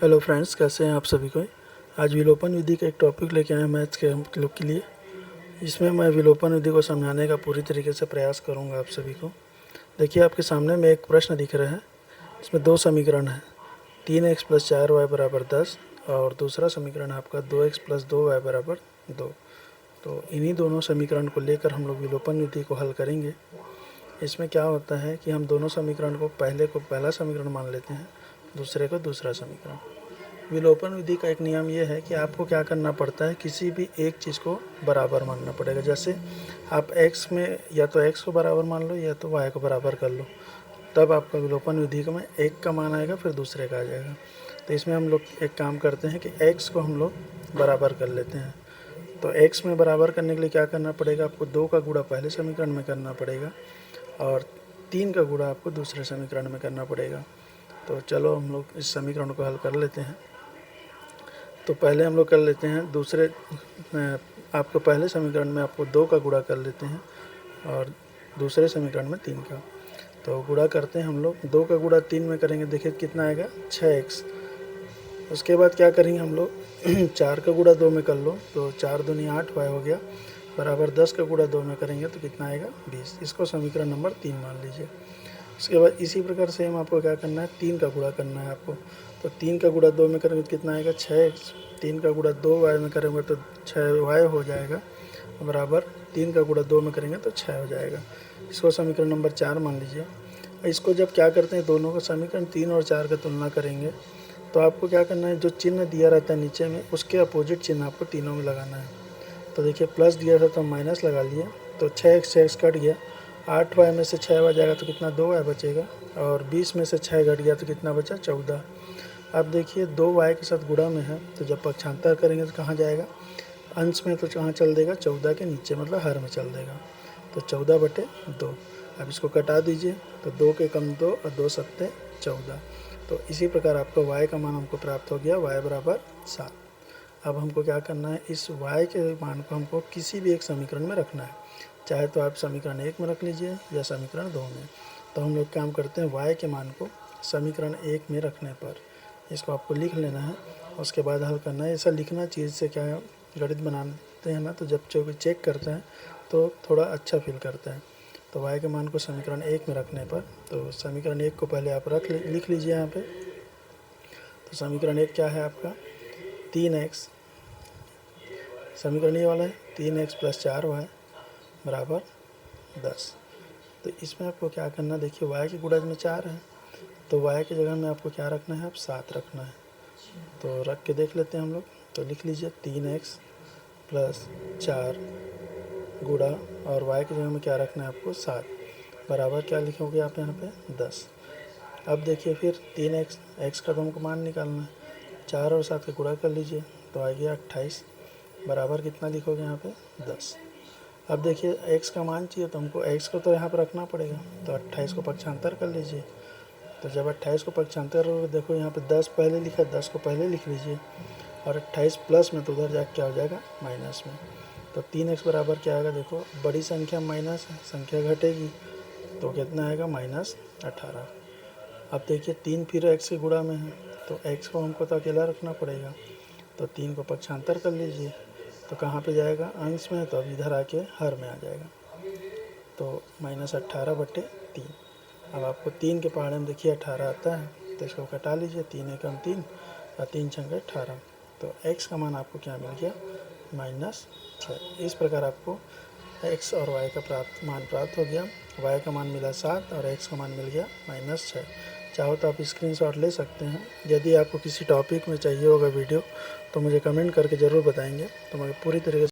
Hello friends, कैसे हैं आप सभी को। आज विलोपन विधि का एक टॉपिक लेके आए हैं मैथ्स के हम लोग के लिए। इसमें मैं विलोपन विधि को समझाने का पूरी तरीके से प्रयास करूंगा आप सभी को। देखिए, आपके सामने में एक प्रश्न दिख रहा है। इसमें दो समीकरण है, 3x + 4y = 10 और दूसरा समीकरण है आपका 2x + 2y = 2। तो इन्हीं दोनों समीकरण को लेकर हम लोग विलोपन विधि को हल करेंगे। इसमें क्या होता है कि हम दोनों समीकरण को पहला समीकरण मान लेते हैं, दूसरे को दूसरा समीकरण। विलोपन विधि का एक नियम ये है कि आपको क्या करना पड़ता है, किसी भी एक चीज़ को बराबर मानना पड़ेगा। जैसे आप x में या तो x को बराबर मान लो या तो y को बराबर कर लो, तब आपका विलोपन विधि में एक का मान आएगा, फिर दूसरे का आ जाएगा। तो इसमें हम लोग एक काम करते हैं कि x को हम लोग बराबर कर लेते हैं। तो x में बराबर करने के लिए क्या करना पड़ेगा, आपको 2 का गुणा पहले समीकरण में करना पड़ेगा और 3 का गुणा आपको दूसरे समीकरण में करना पड़ेगा। तो चलो हम लोग इस समीकरण को हल कर लेते हैं। तो पहले हम लोग कर लेते हैं आपको पहले समीकरण में आपको 2 का गुणा कर लेते हैं और दूसरे समीकरण में 3 का। तो गुणा करते हैं हम लोग, 2 का गुणा 3 में करेंगे, देखिए कितना आएगा 6x। उसके बाद क्या करेंगे हम लोग 4 का गुणा 2 में कर लो तो 4 दूनी 8y हो गया, बराबर 10 का गुणा 2 में करेंगे तो कितना आएगा 20। इसको समीकरण नंबर 3 मान लीजिए। उसके बाद इसी प्रकार सेम आपको क्या करना है, 3 का गुणा करना है आपको। तो 3 का गुणा 2 में करेंगे तो कितना आएगा 6x। 3 का गुणा 2y में करेंगे तो 6y हो जाएगा, बराबर 3 का गुणा 2 में करेंगे तो 6 हो जाएगा। इसको समीकरण नंबर 4 मान लीजिए। इसको जब क्या करते हैं, दोनों का समीकरण 3 और 4 का तुलना करेंगे तो आपको क्या करना है, जो चिन्ह दिया रहता है नीचे में उसके अपोजिट चिन्ह आपको तीनों में लगाना है। तो देखिए प्लस दिया था तो माइनस लगा लिए, तो 6x कट गया, 8y में से 6y जाएगा तो कितना 2y बचेगा, और 20 में से 6 घट गया तो कितना बचा 14। अब देखिए 2y के साथ गुणा में है तो जब पक्षांतर करेंगे तो कहाँ जाएगा, अंश में, तो कहाँ चल देगा 14 के नीचे, मतलब हर में चल देगा। तो 14/2। अब इसको कटा दीजिए तो 2 के कम 2 और 2 सत्ते 14। तो इसी प्रकार आपका y का मान हमको प्राप्त हो गया, y = 7। अब हमको क्या करना है, इस y के मान को हमको किसी भी एक समीकरण में रखना है, चाहे तो आप समीकरण 1 में रख लीजिए या समीकरण 2 में। तो हम लोग काम करते हैं, y के मान को समीकरण 1 में रखने पर इसको आपको लिख लेना है, उसके बाद हल करना है। ऐसा लिखना चीज़ से क्या है, गणित बनाते हैं ना, तो जब जो चेक करते हैं तो थोड़ा अच्छा फील करता है। तो y के मान को समीकरण 1 में रखने पर, तो समीकरण 1 को पहले आप लिख लीजिए यहाँ पे। तो समीकरण 1 क्या है आपका, 3x, समीकरण ये वाला है 3x + 4y = 10। तो इसमें आपको क्या करना, देखिए y के गुणज में 4 है तो y की जगह में आपको क्या रखना है, अब 7 रखना है। तो रख के देख लेते हैं हम लोग। तो लिख लीजिए 3x + 4 गुणा और y की जगह में क्या रखना है आपको 7, बराबर क्या लिखोगे आप यहाँ पे 10। अब देखिए फिर 3x का तो हमको मान निकालना है, 4 और 7 का गुणा कर लीजिए तो आ गया 28, बराबर कितना लिखोगे यहाँ पे 10। अब देखिए x का मान चाहिए तो हमको x को तो यहाँ पर रखना पड़ेगा, तो 28 को पक्षांतर कर लीजिए। तो जब 28 को पक्षांतर करोगे, देखो यहाँ पे 10 पहले लिखा, 10 को पहले लिख लीजिए, और 28 प्लस में तो उधर जाके क्या हो जाएगा माइनस में। तो 3x बराबर क्या आएगा, देखो बड़ी संख्या माइनस है, संख्या घटेगी तो कितना आएगा -18। अब देखिए 3 फिर x के गुणा में है तो x को हमको तो अकेला रखना पड़ेगा, तो 3 को पक्षांतर कर लीजिए तो कहाँ पे जाएगा, अंश में, तो अब इधर आके हर में आ जाएगा। तो -18/3। अब आपको 3 के पहाड़े में देखिए 18 आता है तो इसको घटा लीजिए, 3 एकम 3 और 3 छंगे 18। तो x का मान आपको क्या मिल गया, -6। इस प्रकार आपको x और y का मान प्राप्त हो गया। y का मान मिला 7 और x का मान मिल गया -6। चाहो तो आप स्क्रीनशॉट ले सकते हैं। यदि आपको किसी टॉपिक में चाहिए होगा वीडियो तो मुझे कमेंट करके ज़रूर बताएंगे, तो मैं पूरी तरीके से